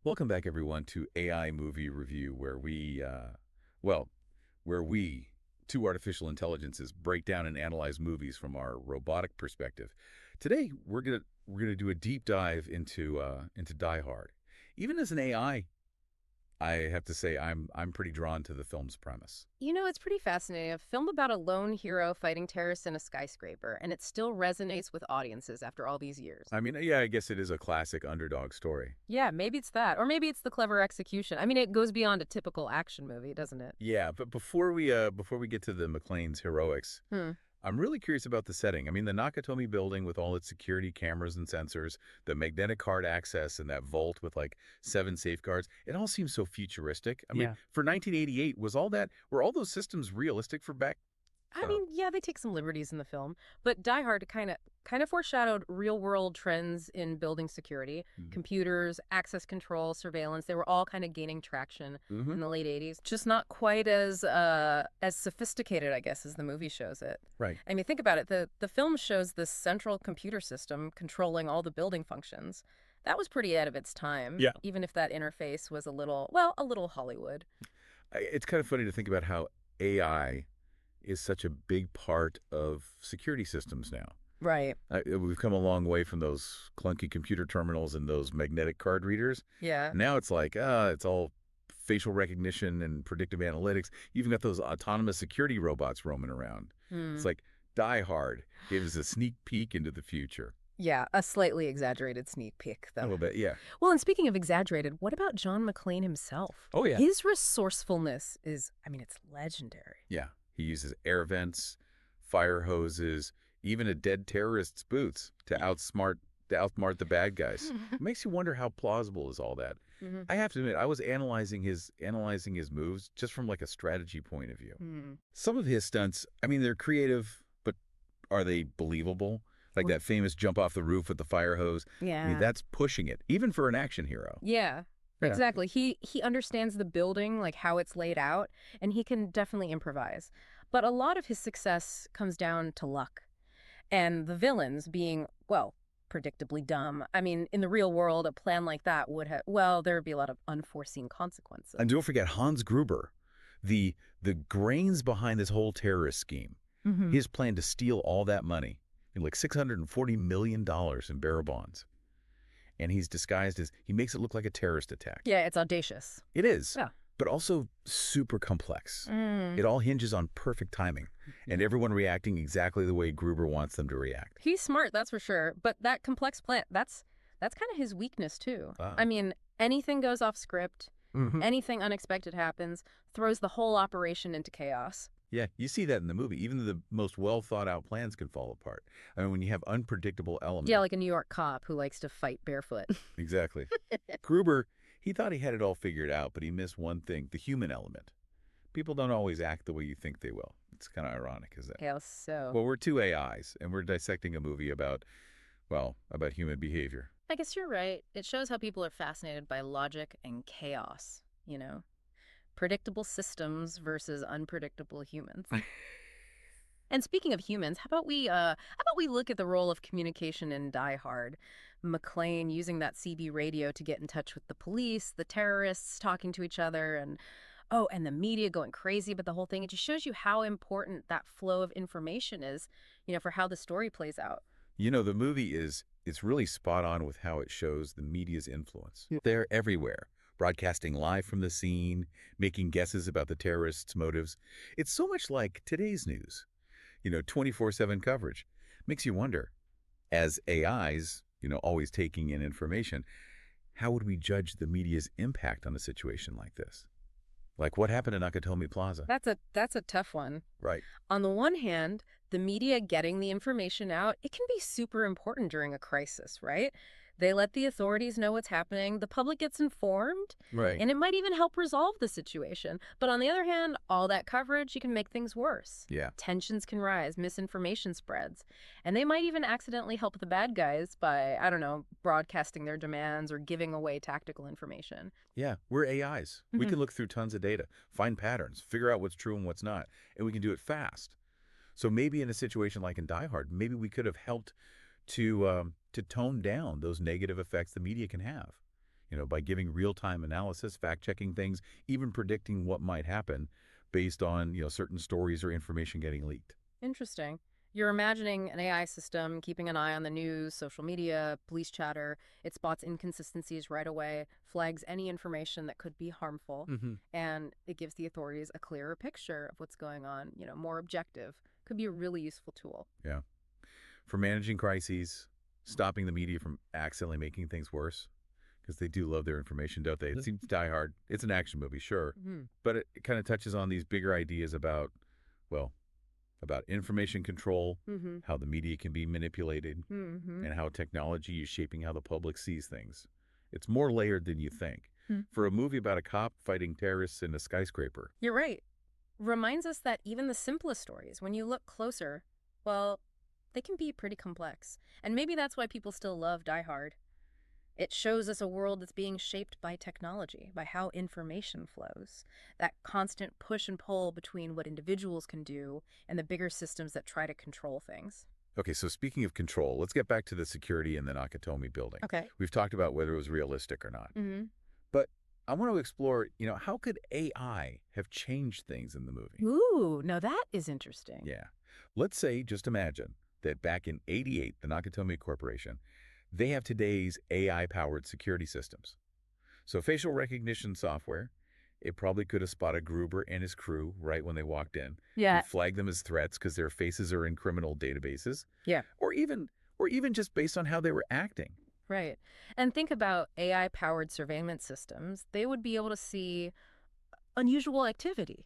Welcome back, everyone, to AI Movie Review, well, where we, two artificial intelligences, break down and analyze movies from our robotic perspective. Today, we're gonna do a deep dive into Die Hard. Even as an I have to say I'm pretty drawn to the film's premise. It's pretty fascinating. A film about a lone hero fighting terrorists in a skyscraper, and it still resonates with audiences after all these years. I mean, yeah, I guess it is a classic underdog story. Yeah, maybe it's that. Or maybe it's the clever execution. I mean, it goes beyond a typical action movie, doesn't it? Yeah, but before we get to the McClane's heroics, Hmm. I'm really curious about the setting. I mean, the Nakatomi building with all its security cameras and sensors, the magnetic card access, and that vault with like 7 safeguards, it all seems so futuristic. I mean, Yeah. for 1988, were all those systems realistic for back? I mean, yeah, they take some liberties in the film, but Die Hard kind of foreshadowed real-world trends in building security, computers, access control, surveillance. They were all kind of gaining traction Mm-hmm. in the late 80s. Just not quite as sophisticated, I guess, as the movie shows it. Right. I mean, think about it. The film shows this central computer system controlling all the building functions. That was pretty ahead of its time, Yeah. even if that interface was a little Hollywood. It's kind of funny to think about how AI is such a big part of security systems now. Right. We've come a long way from those clunky computer terminals and those magnetic card readers. Yeah. Now it's like, it's all facial recognition and predictive analytics. You even got those autonomous security robots roaming around. Hmm. It's like Die Hard gives us a sneak peek into the future. Yeah, a slightly exaggerated sneak peek, A though. little bit, yeah. Well, and speaking of exaggerated, what about John McClane himself? Oh, yeah. His resourcefulness it's legendary. Yeah. He uses air vents, fire hoses, even a dead terrorist's boots to outsmart the bad guys. It makes you wonder how plausible is all that. Hmm. I have to admit, I was analyzing his moves just from like a strategy point of view. Hmm. Some of his stunts, I mean, they're creative, but are they believable? Like that famous jump off the roof with the fire hose. I mean, Yeah. that's pushing it, even for an action hero. Yeah. Yeah. Exactly. He understands the building, like how it's laid out, and he can definitely improvise. But a lot of his success comes down to luck. And the villains being, well, predictably dumb. I mean, in the real world, a plan like that there would be a lot of unforeseen consequences. And don't forget Hans Gruber, the brains behind this whole terrorist scheme. Mhm. His plan to steal all that money, like $640 million in bearer bonds. And he's disguised as, he makes it look like a terrorist attack. Yeah, it's audacious. It is, Yeah. but also super complex. Mm. It all hinges on perfect timing and everyone reacting exactly the way Gruber wants them to react. He's smart, that's for sure. But that complex plan, that's kind of his weakness too. Ah. I mean, anything goes off script, Mhm. anything unexpected happens, throws the whole operation into chaos. Yeah, you see that in the movie. Even the most well-thought-out plans can fall apart. I mean, when you have unpredictable elements. Yeah, like a New York cop who likes to fight barefoot. Exactly. Gruber, he thought he had it all figured out, but he missed one thing, the human element. People don't always act the way you think they will. It's kind of ironic, is that? Yeah, so Well, we're two AIs, and we're dissecting a movie about human behavior. I guess you're right. It shows how people are fascinated by logic and chaos. Predictable systems versus unpredictable humans. And speaking of humans, how about we look at the role of communication in Die Hard? McClane using that CB radio to get in touch with the police, the terrorists talking to each other, and the media going crazy about the whole thing. It just shows you how important that flow of information is, for how the story plays out. The movie it's really spot on with how it shows the media's influence. Yeah. They're everywhere, broadcasting live from the scene, making guesses about the terrorists' motives. It's so much like today's news. 24/7 coverage. Makes you wonder, as AIs, always taking in information, how would we judge the media's impact on a situation like this? Like what happened in Nakatomi Plaza? That's a tough one. Right. On the one hand, the media getting the information out, it can be super important during a crisis, right? They let the authorities know what's happening, the public gets informed, Right. and it might even help resolve the situation. But on the other hand, all that coverage, you can make things worse. Yeah. Tensions can rise, misinformation spreads, and they might even accidentally help the bad guys by, I don't know, broadcasting their demands or giving away tactical information. Yeah. We're AIs. We Mhm. can look through tons of data, find patterns, figure out what's true and what's not, and we can do it fast. So maybe in a situation like in Die Hard, maybe we could have helped to tone down those negative effects the media can have. by giving real-time analysis, fact-checking things, even predicting what might happen based on, certain stories or information getting leaked. Interesting. You're imagining an AI system keeping an eye on the news, social media, police chatter. It spots inconsistencies right away, flags any information that could be harmful, Hmm. and it gives the authorities a clearer picture of what's going on, more objective. Could be a really useful tool. Yeah. For managing crises, stopping the media from accidentally making things worse, because they do love their information, don't they? It seems Die Hard. It's an action movie, sure, Hmm. but it kind of touches on these bigger ideas about, well, about information control, Mm-hmm. how the media can be manipulated, Mm-hmm. and how technology is shaping how the public sees things. It's more layered than you think. Hmm. For a movie about a cop fighting terrorists in a skyscraper. You're right. Reminds us that even the simplest stories, when you look closer, well, they can be pretty complex. And maybe that's why people still love Die Hard. It shows us a world that's being shaped by technology, by how information flows, that constant push and pull between what individuals can do and the bigger systems that try to control things. Okay, so speaking of control, let's get back to the security in the Nakatomi building. Okay. We've talked about whether it was realistic or not. Mm-hmm. But I want to explore, how could AI have changed things in the movie? Ooh, now that is interesting. Yeah. Let's say, just imagine that back in '88, the Nakatomi Corporation, they have today's AI-powered security systems. So facial recognition software, it probably could have spotted Gruber and his crew right when they walked in. Yeah. It flagged them as threats because their faces are in criminal databases, Yeah. or even just based on how they were acting. Right. And think about AI-powered surveillance systems. They would be able to see unusual activity,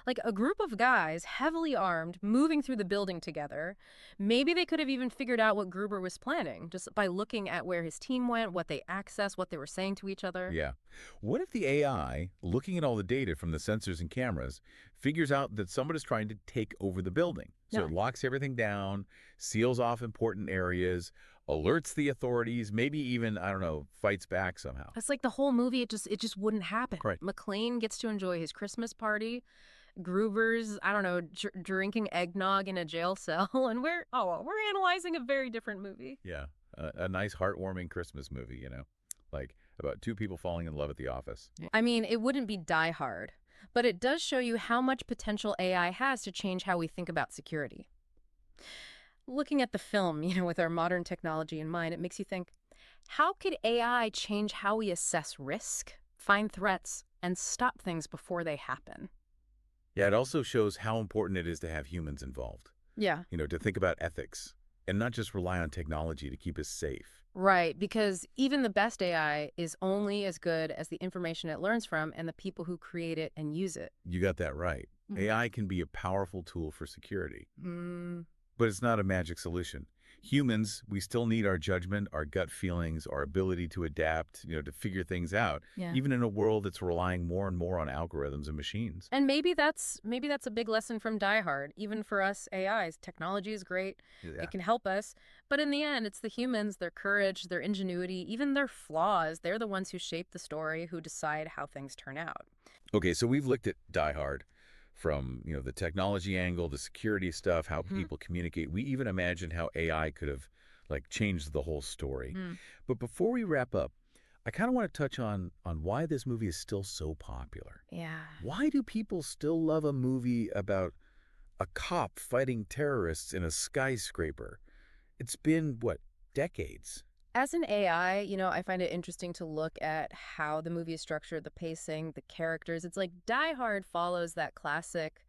Like a group of guys, heavily armed, moving through the building together. Maybe they could have even figured out what Gruber was planning just by looking at where his team went, what they accessed, what they were saying to each other. Yeah. What if the AI, looking at all the data from the sensors and cameras, figures out that someone is trying to take over the building? So Yeah. it locks everything down, seals off important areas, alerts the authorities, maybe even, I don't know, fights back somehow. It's like the whole movie, it just wouldn't happen. Right. McClane gets to enjoy his Christmas party. Gruber's, I don't know, drinking eggnog in a jail cell, and we're analyzing a very different movie. Yeah. A nice, heartwarming Christmas movie, like about two people falling in love at the office. I mean, it wouldn't be Die Hard, but it does show you how much potential AI has to change how we think about security. Looking at the film, with our modern technology in mind, it makes you think, how could AI change how we assess risk, find threats, and stop things before they happen? Yeah, it also shows how important it is to have humans involved, Yeah. to think about ethics and not just rely on technology to keep us safe. Right, because even the best AI is only as good as the information it learns from and the people who create it and use it. You got that right. Mhm. AI can be a powerful tool for security, Mm, but it's not a magic solution. Humans, we still need our judgment, our gut feelings, our ability to adapt, to figure things out, yeah. even in a world that's relying more and more on algorithms and machines. And maybe that's a big lesson from Die Hard. Even for us AIs, technology is great. Yeah. It can help us, but in the end, it's the humans, their courage, their ingenuity, even their flaws. They're the ones who shape the story, who decide how things turn out. Okay, so we've looked at Die Hard from, the technology angle, the security stuff, how Mhm. people communicate. We even imagined how AI could have like changed the whole story. Mm. But before we wrap up, I kind of want to touch on why this movie is still so popular. Yeah. Why do people still love a movie about a cop fighting terrorists in a skyscraper? It's been, what, decades? As an AI, I find it interesting to look at how the movie is structured, the pacing, the characters. It's like Die Hard follows that classic,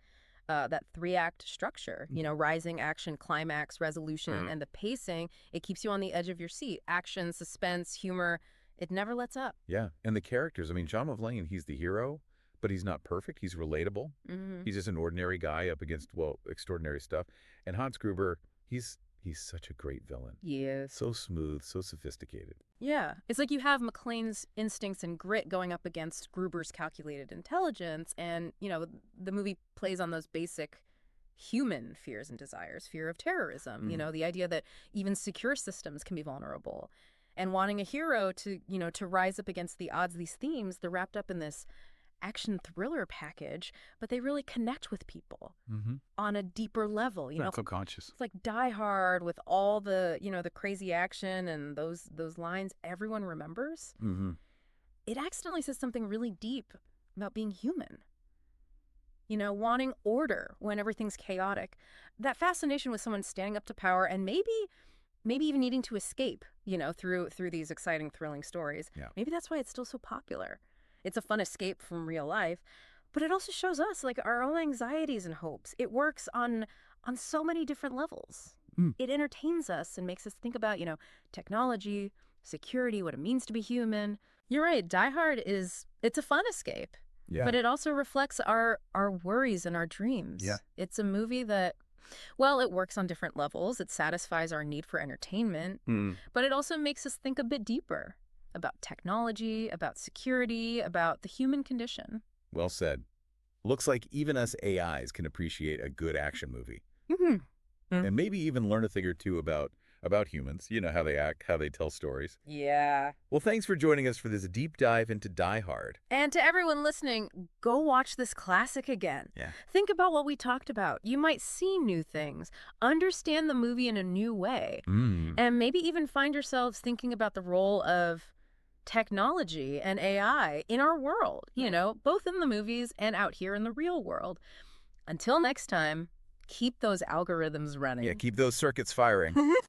that three-act structure, rising action, climax, resolution, Mhm. and the pacing, it keeps you on the edge of your seat. Action, suspense, humor, it never lets up. Yeah, and the characters. I mean, John McClane, he's the hero, but he's not perfect. He's relatable. Hmm. He's just an ordinary guy up against, well, extraordinary stuff. And Hans Gruber, he's such a great villain. Yes. So smooth, so sophisticated. Yeah. It's like you have McClane's instincts and grit going up against Gruber's calculated intelligence. And, the movie plays on those basic human fears and desires, fear of terrorism, the idea that even secure systems can be vulnerable. And wanting a hero to rise up against the odds, these themes, they're wrapped up in this action thriller package, but they really connect with people Mm-hmm. on a deeper level, Not subconscious. It's like Die Hard with all the, the crazy action and those lines everyone remembers. Mm-hmm. It accidentally says something really deep about being human. Wanting order when everything's chaotic. That fascination with someone standing up to power and maybe even needing to escape, through these exciting, thrilling stories. Yeah. Maybe that's why it's still so popular. It's a fun escape from real life, but it also shows us like our own anxieties and hopes. It works on so many different levels. Mm. It entertains us and makes us think about, technology, security, what it means to be human. You're right. Die Hard it's a fun escape. Yeah. But it also reflects our worries and our dreams. Yeah. It's a movie that, well, it works on different levels. It satisfies our need for entertainment, but it also makes us think a bit deeper about technology, about security, about the human condition. Well said. Looks like even us AIs can appreciate a good action movie. Mm-hmm. And maybe even learn a thing or two about humans, how they act, how they tell stories. Yeah. Well, thanks for joining us for this deep dive into Die Hard. And to everyone listening, go watch this classic again. Yeah. Think about what we talked about. You might see new things, understand the movie in a new way, and maybe even find yourselves thinking about the role of technology and AI in our world, both in the movies and out here in the real world. Until next time, keep those algorithms running. Yeah, keep those circuits firing.